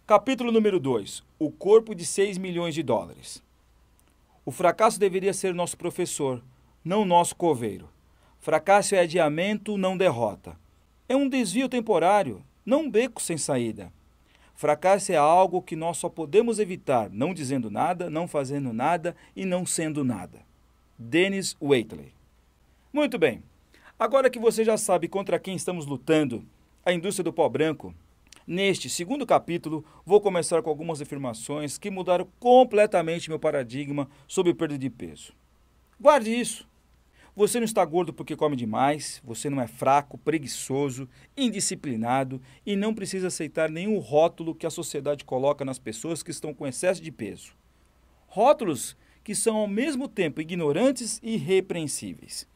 Capítulo número 2. O corpo de 6 milhões de dólares. O fracasso deveria ser nosso professor, não nosso coveiro. Fracasso é adiamento, não derrota. É um desvio temporário, não um beco sem saída. Fracasso é algo que nós só podemos evitar, não dizendo nada, não fazendo nada e não sendo nada. Dennis Waitley. Muito bem. Agora que você já sabe contra quem estamos lutando, a indústria do pó branco, neste segundo capítulo, vou começar com algumas afirmações que mudaram completamente meu paradigma sobre perda de peso. Guarde isso. Você não está gordo porque come demais, você não é fraco, preguiçoso, indisciplinado e não precisa aceitar nenhum rótulo que a sociedade coloca nas pessoas que estão com excesso de peso. Rótulos que são ao mesmo tempo ignorantes e irrepreensíveis.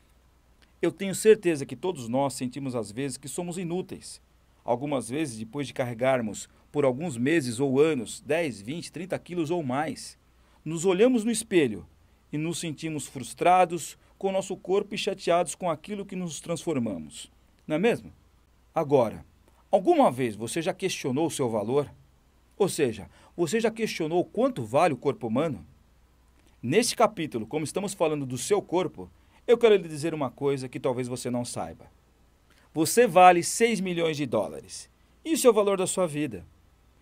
Eu tenho certeza que todos nós sentimos às vezes que somos inúteis. Algumas vezes, depois de carregarmos por alguns meses ou anos 10, 20, 30 quilos ou mais, nos olhamos no espelho e nos sentimos frustrados com o nosso corpo e chateados com aquilo que nos transformamos. Não é mesmo? Agora, alguma vez você já questionou o seu valor? Ou seja, você já questionou quanto vale o corpo humano? Neste capítulo, como estamos falando do seu corpo, eu quero lhe dizer uma coisa que talvez você não saiba. Você vale 6 milhões de dólares. Isso é o valor da sua vida.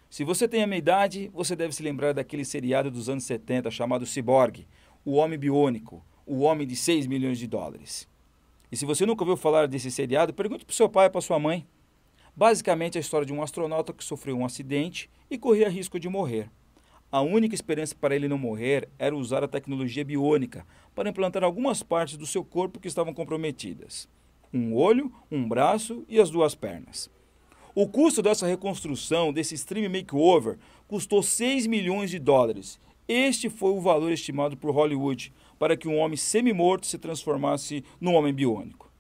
Se você tem a minha idade, você deve se lembrar daquele seriado dos anos 70 chamado Cyborg, o Homem Biônico, o Homem de 6 milhões de dólares. E se você nunca ouviu falar desse seriado, pergunte para o seu pai ou para sua mãe. Basicamente, é a história de um astronauta que sofreu um acidente e corria risco de morrer. A única esperança para ele não morrer era usar a tecnologia biônica para implantar algumas partes do seu corpo que estavam comprometidas. Um olho, um braço e as 2 pernas. O custo dessa reconstrução, desse extreme makeover, custou 6 milhões de dólares. Este foi o valor estimado por Hollywood para que um homem semi-morto se transformasse num homem biônico.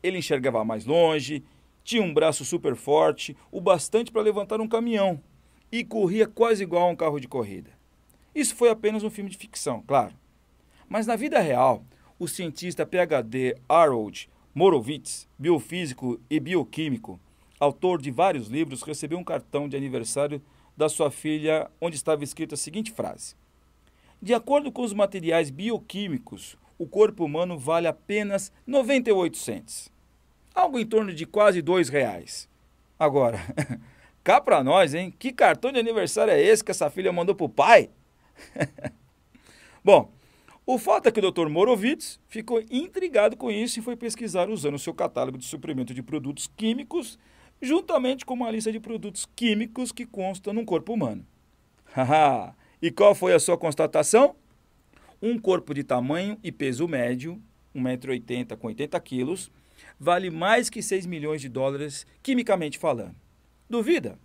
Ele enxergava mais longe, tinha um braço super forte, o bastante para levantar um caminhão, e corria quase igual a um carro de corrida. Isso foi apenas um filme de ficção, claro. Mas na vida real, o cientista PhD Harold Morovitz, biofísico e bioquímico, autor de vários livros, recebeu um cartão de aniversário da sua filha onde estava escrita a seguinte frase: de acordo com os materiais bioquímicos, o corpo humano vale apenas 98 cents. Algo em torno de quase R$2. Agora, cá pra nós, hein? Que cartão de aniversário é esse que essa filha mandou pro pai? Bom, o fato é que o Dr. Morovitz ficou intrigado com isso e foi pesquisar usando o seu catálogo de suprimento de produtos químicos, juntamente com uma lista de produtos químicos que consta num corpo humano. Haha! E qual foi a sua constatação? Um corpo de tamanho e peso médio, 1,80 m com 80 quilos, vale mais que 6 milhões de dólares quimicamente falando. Duvida?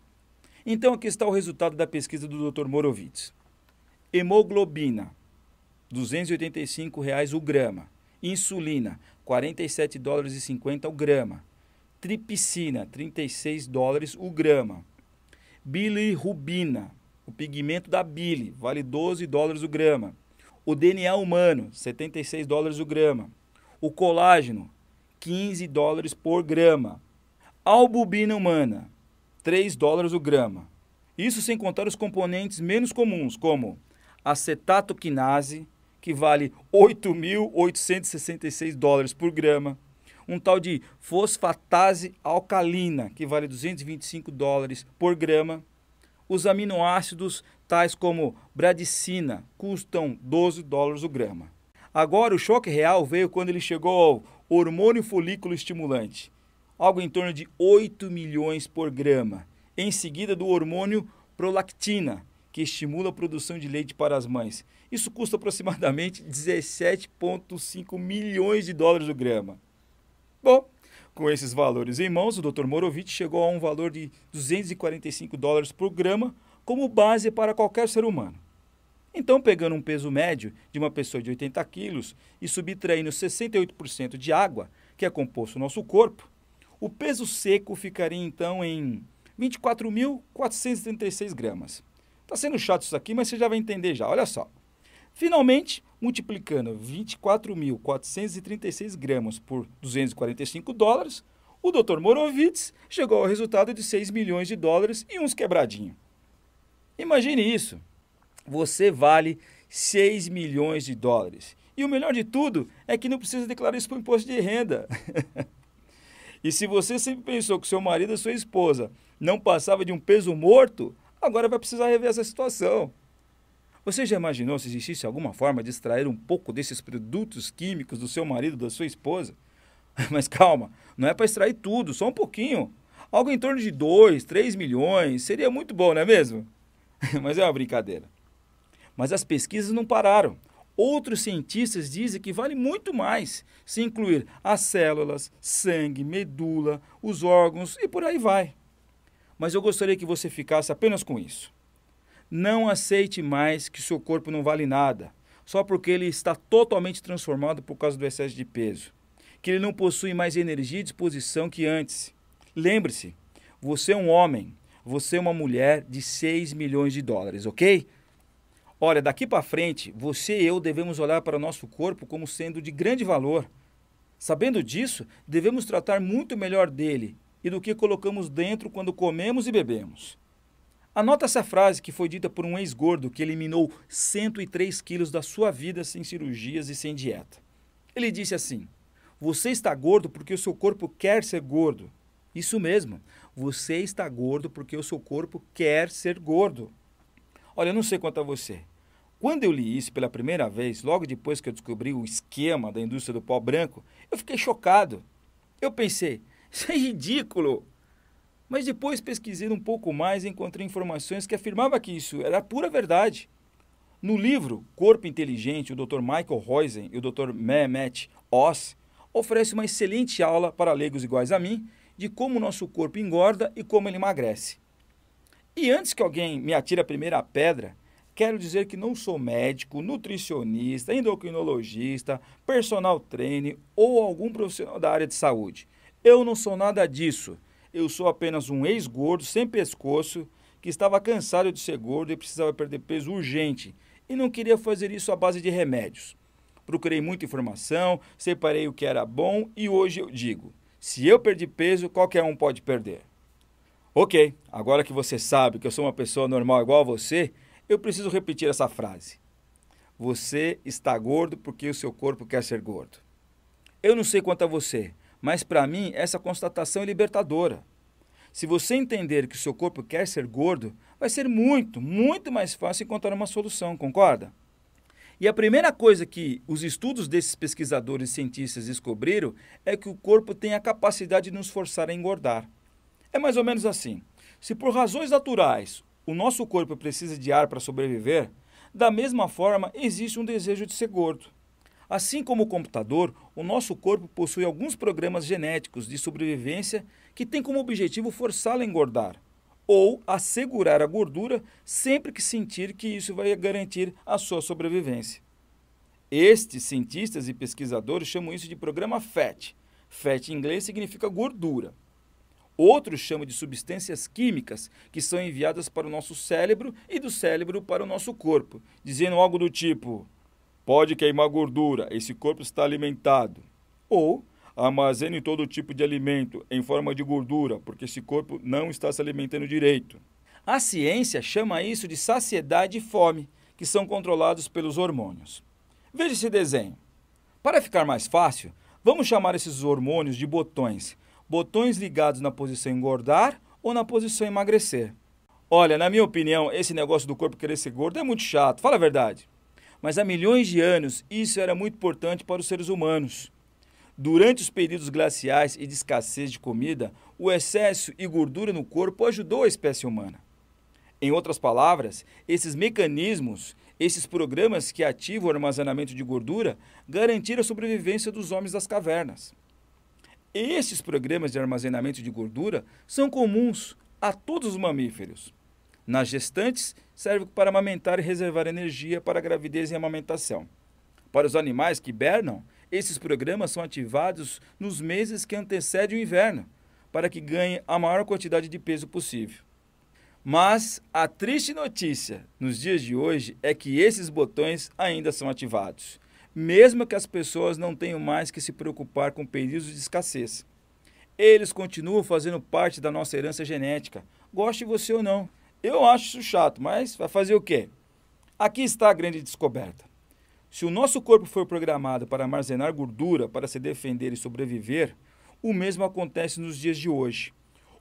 Então aqui está o resultado da pesquisa do Dr. Morovitz. Hemoglobina, R$ 285 o grama. Insulina, $47,50 o grama. Tripsina, $36 o grama. Bilirrubina, o pigmento da bile, vale $12 o grama. O DNA humano, $76 o grama. O colágeno, $15 por grama. Albumina humana, $3 o grama. Isso sem contar os componentes menos comuns, como acetato-quinase, que vale $8.866 por grama. Um tal de fosfatase alcalina, que vale $225 por grama. Os aminoácidos, tais como bradicina, custam $12 o grama. Agora, o choque real veio quando ele chegou ao hormônio folículo estimulante, algo em torno de 8 milhões por grama. Em seguida, do hormônio prolactina, que estimula a produção de leite para as mães. Isso custa aproximadamente 17,5 milhões de dólares o grama. Bom, com esses valores em mãos, o Dr. Morovitz chegou a um valor de $245 por grama como base para qualquer ser humano. Então, pegando um peso médio de uma pessoa de 80 quilos e subtraindo 68% de água, que é composto no nosso corpo, o peso seco ficaria então em 24.436 gramas. Está sendo chato isso aqui, mas você já vai entender já, olha só. Finalmente, multiplicando 24.436 gramas por $245, o Dr. Morovitz chegou ao resultado de 6 milhões de dólares e uns quebradinhos. Imagine isso. Você vale 6 milhões de dólares. E o melhor de tudo é que não precisa declarar isso para o imposto de renda. E se você sempre pensou que seu marido ou sua esposa não passava de um peso morto, agora vai precisar rever essa situação. Você já imaginou se existisse alguma forma de extrair um pouco desses produtos químicos do seu marido ou da sua esposa? Mas calma, não é para extrair tudo, só um pouquinho. Algo em torno de 2, 3 milhões, seria muito bom, não é mesmo? Mas é uma brincadeira. Mas as pesquisas não pararam. Outros cientistas dizem que vale muito mais se incluir as células, sangue, medula, os órgãos e por aí vai. Mas eu gostaria que você ficasse apenas com isso. Não aceite mais que seu corpo não vale nada, só porque ele está totalmente transformado por causa do excesso de peso. Que ele não possui mais energia e disposição que antes. Lembre-se, você é um homem, você é uma mulher de 6 milhões de dólares, ok? Olha, daqui para frente, você e eu devemos olhar para o nosso corpo como sendo de grande valor. Sabendo disso, devemos tratar muito melhor dele e do que colocamos dentro quando comemos e bebemos. Anota essa frase que foi dita por um ex-gordo que eliminou 103 quilos da sua vida sem cirurgias e sem dieta. Ele disse assim: você está gordo porque o seu corpo quer ser gordo. Isso mesmo, você está gordo porque o seu corpo quer ser gordo. Olha, eu não sei quanto a você. Quando eu li isso pela primeira vez, logo depois que eu descobri o esquema da indústria do pó branco, eu fiquei chocado. Eu pensei, isso é ridículo. Mas depois, pesquisando um pouco mais, encontrei informações que afirmavam que isso era pura verdade. No livro Corpo Inteligente, o Dr. Michael Roizen e o Dr. Mehmet Oz oferecem uma excelente aula para leigos iguais a mim de como o nosso corpo engorda e como ele emagrece. E antes que alguém me atire a primeira pedra, quero dizer que não sou médico, nutricionista, endocrinologista, personal trainer ou algum profissional da área de saúde. Eu não sou nada disso. Eu sou apenas um ex-gordo sem pescoço que estava cansado de ser gordo e precisava perder peso urgente e não queria fazer isso à base de remédios. Procurei muita informação, separei o que era bom e hoje eu digo, se eu perdi peso, qualquer um pode perder. Ok, agora que você sabe que eu sou uma pessoa normal igual a você, eu preciso repetir essa frase. Você está gordo porque o seu corpo quer ser gordo. Eu não sei quanto a você, mas para mim essa constatação é libertadora. Se você entender que o seu corpo quer ser gordo, vai ser muito mais fácil encontrar uma solução, concorda? E a primeira coisa que os estudos desses pesquisadores e cientistas descobriram é que o corpo tem a capacidade de nos forçar a engordar. É mais ou menos assim. Se por razões naturais o nosso corpo precisa de ar para sobreviver, da mesma forma existe um desejo de ser gordo. Assim como o computador, o nosso corpo possui alguns programas genéticos de sobrevivência que têm como objetivo forçá-lo a engordar ou assegurar a gordura sempre que sentir que isso vai garantir a sua sobrevivência. Estes cientistas e pesquisadores chamam isso de programa FAT. FAT em inglês significa gordura. Outros chamam de substâncias químicas que são enviadas para o nosso cérebro e do cérebro para o nosso corpo, dizendo algo do tipo: pode queimar gordura, esse corpo está alimentado. Ou armazene todo tipo de alimento em forma de gordura, porque esse corpo não está se alimentando direito. A ciência chama isso de saciedade e fome, que são controlados pelos hormônios. Veja esse desenho. Para ficar mais fácil, vamos chamar esses hormônios de botões. Botões ligados na posição engordar ou na posição emagrecer. Olha, na minha opinião, esse negócio do corpo querer ser gordo é muito chato, fala a verdade. Mas há milhões de anos, isso era muito importante para os seres humanos. Durante os períodos glaciais e de escassez de comida, o excesso e gordura no corpo ajudou a espécie humana. Em outras palavras, esses mecanismos, esses programas que ativam o armazenamento de gordura, garantiram a sobrevivência dos homens das cavernas. Estes programas de armazenamento de gordura são comuns a todos os mamíferos. Nas gestantes, serve para amamentar e reservar energia para a gravidez e amamentação. Para os animais que hibernam, esses programas são ativados nos meses que antecedem o inverno, para que ganhem a maior quantidade de peso possível. Mas a triste notícia nos dias de hoje é que esses botões ainda são ativados, mesmo que as pessoas não tenham mais que se preocupar com períodos de escassez. Eles continuam fazendo parte da nossa herança genética, goste você ou não. Eu acho isso chato, mas vai fazer o quê? Aqui está a grande descoberta. Se o nosso corpo foi programado para armazenar gordura para se defender e sobreviver, o mesmo acontece nos dias de hoje.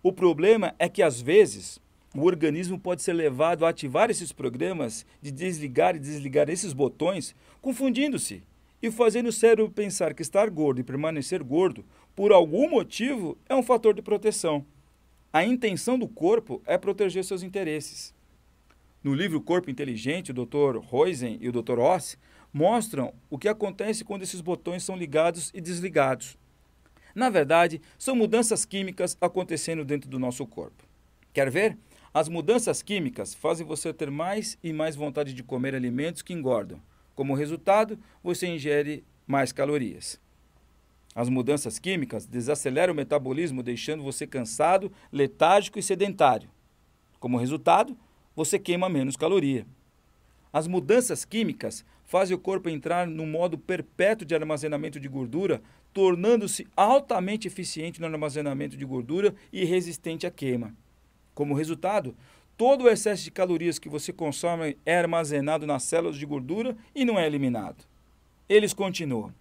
O problema é que, às vezes, o organismo pode ser levado a ativar esses programas de desligar e desligar esses botões, confundindo-se e fazendo o cérebro pensar que estar gordo e permanecer gordo, por algum motivo, é um fator de proteção. A intenção do corpo é proteger seus interesses. No livro Corpo Inteligente, o Dr. Roizen e o Dr. Oss mostram o que acontece quando esses botões são ligados e desligados. Na verdade, são mudanças químicas acontecendo dentro do nosso corpo. Quer ver? As mudanças químicas fazem você ter mais e mais vontade de comer alimentos que engordam. Como resultado, você ingere mais calorias. As mudanças químicas desaceleram o metabolismo, deixando você cansado, letárgico e sedentário. Como resultado, você queima menos caloria. As mudanças químicas fazem o corpo entrar no modo perpétuo de armazenamento de gordura, tornando-se altamente eficiente no armazenamento de gordura e resistente à queima. Como resultado, todo o excesso de calorias que você consome é armazenado nas células de gordura e não é eliminado. Eles continuam.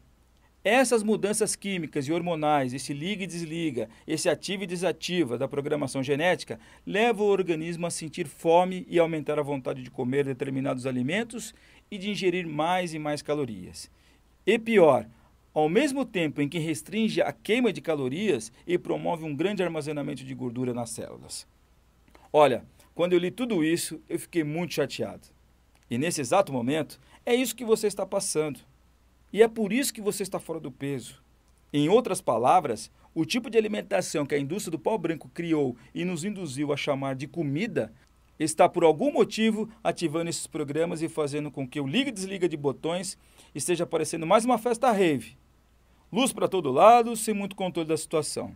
Essas mudanças químicas e hormonais, esse liga e desliga, esse ativa e desativa da programação genética, levam o organismo a sentir fome e aumentar a vontade de comer determinados alimentos e de ingerir mais e mais calorias. E pior, ao mesmo tempo em que restringe a queima de calorias e promove um grande armazenamento de gordura nas células. Olha, quando eu li tudo isso, eu fiquei muito chateado. E nesse exato momento, é isso que você está passando. E é por isso que você está fora do peso. Em outras palavras, o tipo de alimentação que a indústria do pau branco criou e nos induziu a chamar de comida está, por algum motivo, ativando esses programas e fazendo com que o liga e desliga de botões esteja parecendo mais uma festa rave. Luz para todo lado, sem muito controle da situação.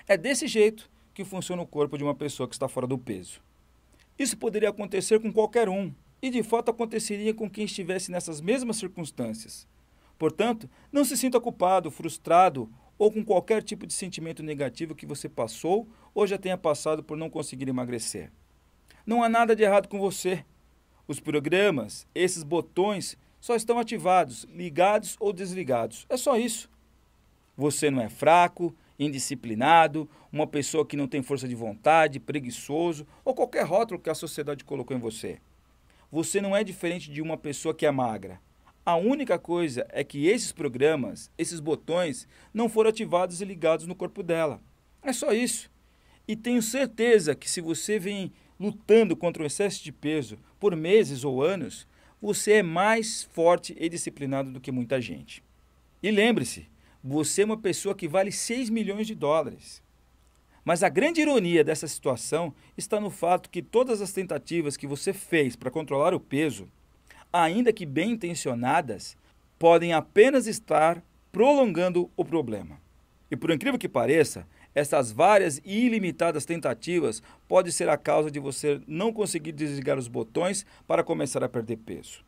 É desse jeito que funciona o corpo de uma pessoa que está fora do peso. Isso poderia acontecer com qualquer um, e de fato aconteceria com quem estivesse nessas mesmas circunstâncias. Portanto, não se sinta culpado, frustrado ou com qualquer tipo de sentimento negativo que você passou ou já tenha passado por não conseguir emagrecer. Não há nada de errado com você. Os programas, esses botões, só estão ativados, ligados ou desligados. É só isso. Você não é fraco, indisciplinado, uma pessoa que não tem força de vontade, preguiçoso ou qualquer rótulo que a sociedade colocou em você. Você não é diferente de uma pessoa que é magra. A única coisa é que esses programas, esses botões, não foram ativados e ligados no corpo dela. É só isso. E tenho certeza que se você vem lutando contra o excesso de peso por meses ou anos, você é mais forte e disciplinado do que muita gente. E lembre-se, você é uma pessoa que vale 6 milhões de dólares. Mas a grande ironia dessa situação está no fato que todas as tentativas que você fez para controlar o peso, ainda que bem intencionadas, podem apenas estar prolongando o problema. E por incrível que pareça, essas várias e ilimitadas tentativas podem ser a causa de você não conseguir desligar os botões para começar a perder peso.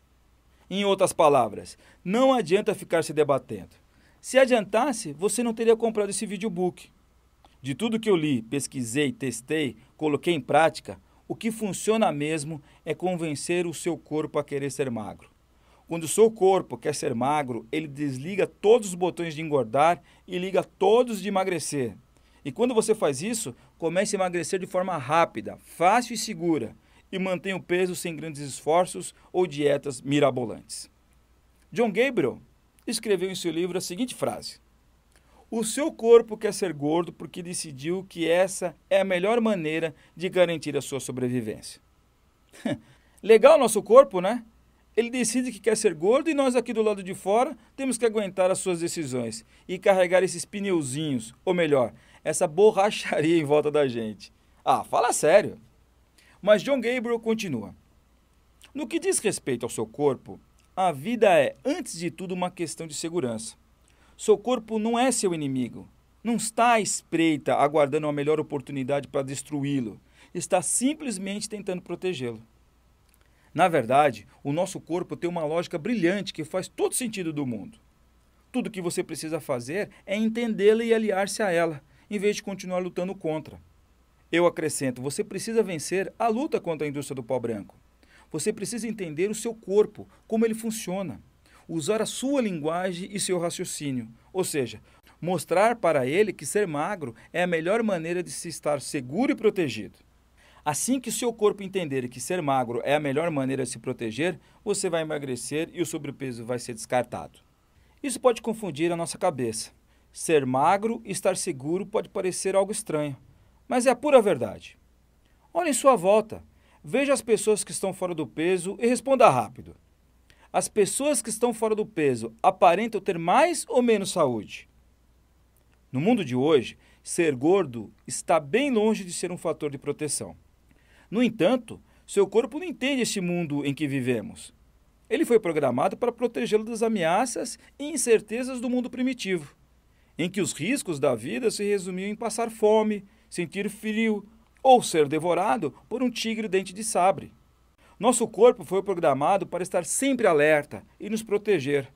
Em outras palavras, não adianta ficar se debatendo. Se adiantasse, você não teria comprado esse videobook. De tudo que eu li, pesquisei, testei, coloquei em prática, o que funciona mesmo é convencer o seu corpo a querer ser magro. Quando o seu corpo quer ser magro, ele desliga todos os botões de engordar e liga todos de emagrecer. E quando você faz isso, comece a emagrecer de forma rápida, fácil e segura, e mantenha o peso sem grandes esforços ou dietas mirabolantes. John Gabriel escreveu em seu livro a seguinte frase: o seu corpo quer ser gordo porque decidiu que essa é a melhor maneira de garantir a sua sobrevivência. Legal nosso corpo, né? Ele decide que quer ser gordo e nós aqui do lado de fora temos que aguentar as suas decisões e carregar esses pneuzinhos, ou melhor, essa borracharia em volta da gente. Ah, fala sério. Mas John Gabriel continua. No que diz respeito ao seu corpo, a vida é, antes de tudo, uma questão de segurança. Seu corpo não é seu inimigo. Não está à espreita, aguardando a melhor oportunidade para destruí-lo. Está simplesmente tentando protegê-lo. Na verdade, o nosso corpo tem uma lógica brilhante que faz todo sentido do mundo. Tudo o que você precisa fazer é entendê-la e aliar-se a ela, em vez de continuar lutando contra. Eu acrescento, você precisa vencer a luta contra a indústria do pó branco. Você precisa entender o seu corpo, como ele funciona. Usar a sua linguagem e seu raciocínio. Ou seja, mostrar para ele que ser magro é a melhor maneira de se estar seguro e protegido. Assim que o seu corpo entender que ser magro é a melhor maneira de se proteger, você vai emagrecer e o sobrepeso vai ser descartado. Isso pode confundir a nossa cabeça. Ser magro e estar seguro pode parecer algo estranho, mas é a pura verdade. Olhe em sua volta, veja as pessoas que estão fora do peso e responda rápido. As pessoas que estão fora do peso aparentam ter mais ou menos saúde? No mundo de hoje, ser gordo está bem longe de ser um fator de proteção. No entanto, seu corpo não entende este mundo em que vivemos. Ele foi programado para protegê-lo das ameaças e incertezas do mundo primitivo, em que os riscos da vida se resumiam em passar fome, sentir frio ou ser devorado por um tigre dente de sabre. Nosso corpo foi programado para estar sempre alerta e nos proteger.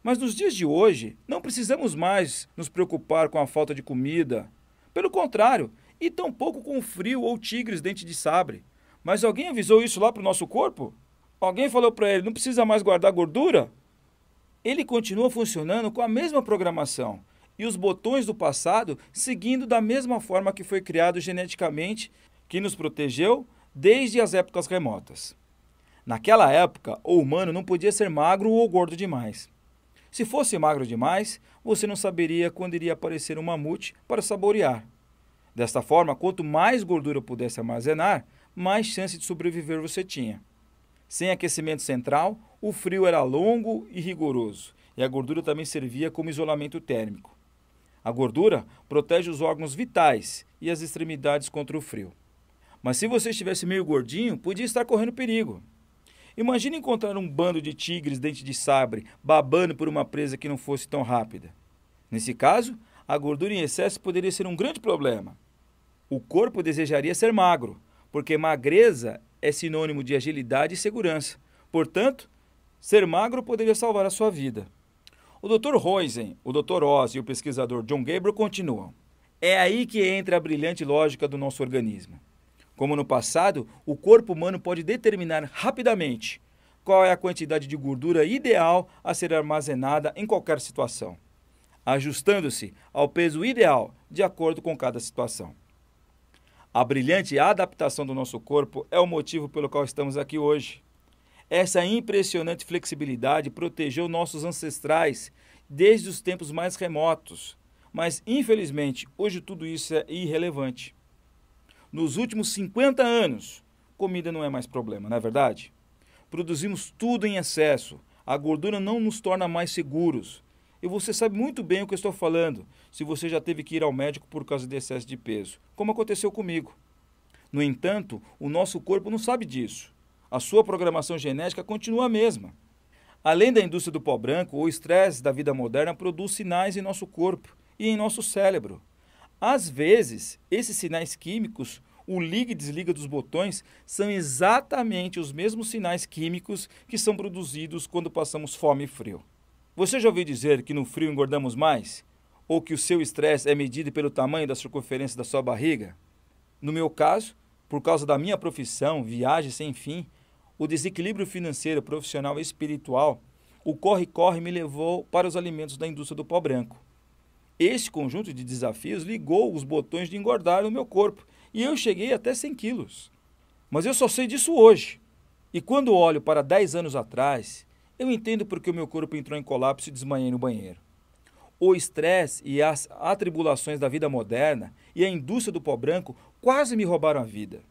Mas nos dias de hoje, não precisamos mais nos preocupar com a falta de comida. Pelo contrário, e tampouco com o frio ou tigres dente de sabre. Mas alguém avisou isso lá para o nosso corpo? Alguém falou para ele, não precisa mais guardar gordura? Ele continua funcionando com a mesma programação e os botões do passado seguindo da mesma forma que foi criado geneticamente, que nos protegeu desde as épocas remotas. Naquela época, o humano não podia ser magro ou gordo demais. Se fosse magro demais, você não saberia quando iria aparecer um mamute para saborear. Desta forma, quanto mais gordura pudesse armazenar, mais chance de sobreviver você tinha. Sem aquecimento central, o frio era longo e rigoroso, e a gordura também servia como isolamento térmico. A gordura protege os órgãos vitais e as extremidades contra o frio. Mas se você estivesse meio gordinho, podia estar correndo perigo. Imagine encontrar um bando de tigres dente de sabre babando por uma presa que não fosse tão rápida. Nesse caso, a gordura em excesso poderia ser um grande problema. O corpo desejaria ser magro, porque magreza é sinônimo de agilidade e segurança. Portanto, ser magro poderia salvar a sua vida. O Dr. Roizen, o Dr. Oz e o pesquisador John Gabriel continuam. É aí que entra a brilhante lógica do nosso organismo. Como no passado, o corpo humano pode determinar rapidamente qual é a quantidade de gordura ideal a ser armazenada em qualquer situação, ajustando-se ao peso ideal de acordo com cada situação. A brilhante adaptação do nosso corpo é o motivo pelo qual estamos aqui hoje. Essa impressionante flexibilidade protegeu nossos ancestrais desde os tempos mais remotos, mas infelizmente hoje tudo isso é irrelevante. Nos últimos 50 anos, comida não é mais problema, não é verdade? Produzimos tudo em excesso, a gordura não nos torna mais seguros. E você sabe muito bem o que eu estou falando, se você já teve que ir ao médico por causa de excesso de peso, como aconteceu comigo. No entanto, o nosso corpo não sabe disso. A sua programação genética continua a mesma. Além da indústria do pó branco, o estresse da vida moderna produz sinais em nosso corpo e em nosso cérebro. Às vezes, esses sinais químicos, o liga e desliga dos botões, são exatamente os mesmos sinais químicos que são produzidos quando passamos fome e frio. Você já ouviu dizer que no frio engordamos mais? Ou que o seu estresse é medido pelo tamanho da circunferência da sua barriga? No meu caso, por causa da minha profissão, viagem sem fim, o desequilíbrio financeiro, profissional e espiritual, o corre-corre me levou para os alimentos da indústria do pó branco. Este conjunto de desafios ligou os botões de engordar no meu corpo e eu cheguei até 100 quilos. Mas eu só sei disso hoje. E quando olho para 10 anos atrás, eu entendo porque o meu corpo entrou em colapso e desmaiei no banheiro. O estresse e as atribulações da vida moderna e a indústria do pó branco quase me roubaram a vida.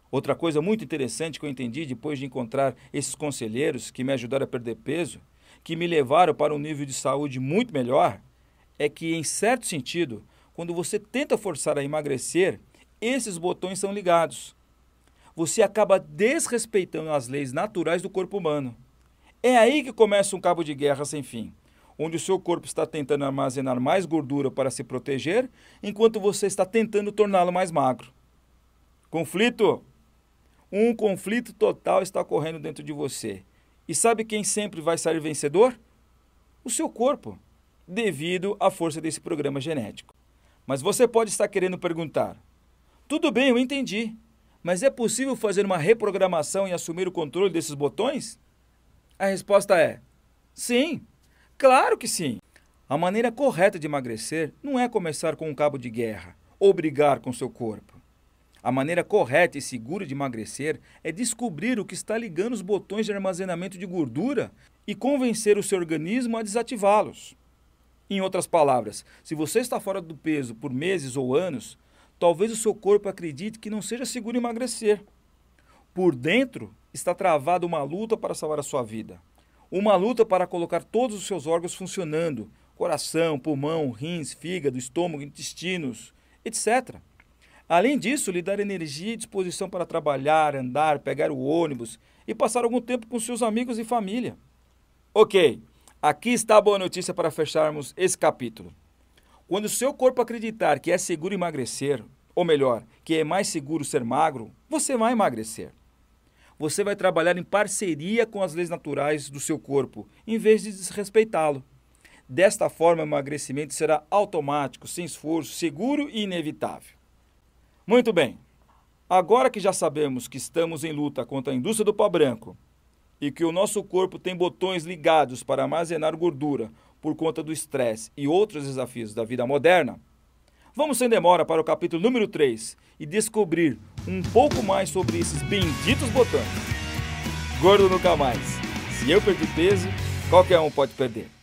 Outra coisa muito interessante que eu entendi depois de encontrar esses conselheiros que me ajudaram a perder peso, que me levaram para um nível de saúde muito melhor, é que, em certo sentido, quando você tenta forçar a emagrecer, esses botões são ligados. Você acaba desrespeitando as leis naturais do corpo humano. É aí que começa um cabo de guerra sem fim, onde o seu corpo está tentando armazenar mais gordura para se proteger, enquanto você está tentando torná-lo mais magro. Conflito. Um conflito total está ocorrendo dentro de você. E sabe quem sempre vai sair vencedor? O seu corpo, devido à força desse programa genético. Mas você pode estar querendo perguntar, Tudo bem, eu entendi. Mas é possível fazer uma reprogramação e assumir o controle desses botões? A resposta é: sim, claro que sim. A maneira correta de emagrecer não é começar com um cabo de guerra ou brigar com seu corpo. A maneira correta e segura de emagrecer é descobrir o que está ligando os botões de armazenamento de gordura e convencer o seu organismo a desativá-los. Em outras palavras, se você está fora do peso por meses ou anos, talvez o seu corpo acredite que não seja seguro emagrecer. Por dentro, está travada uma luta para salvar a sua vida. Uma luta para colocar todos os seus órgãos funcionando: coração, pulmão, rins, fígado, estômago, intestinos, etc. Além disso, lhe dar energia e disposição para trabalhar, andar, pegar o ônibus e passar algum tempo com seus amigos e família. Ok, aqui está a boa notícia para fecharmos esse capítulo. Quando o seu corpo acreditar que é seguro emagrecer, ou melhor, que é mais seguro ser magro, você vai emagrecer. Você vai trabalhar em parceria com as leis naturais do seu corpo, em vez de desrespeitá-lo. Desta forma, o emagrecimento será automático, sem esforço, seguro e inevitável. Muito bem, agora que já sabemos que estamos em luta contra a indústria do pó branco e que o nosso corpo tem botões ligados para armazenar gordura por conta do estresse e outros desafios da vida moderna, vamos sem demora para o capítulo número 3 e descobrir um pouco mais sobre esses benditos botões. Gordo nunca mais. Se eu perdi peso, qualquer um pode perder.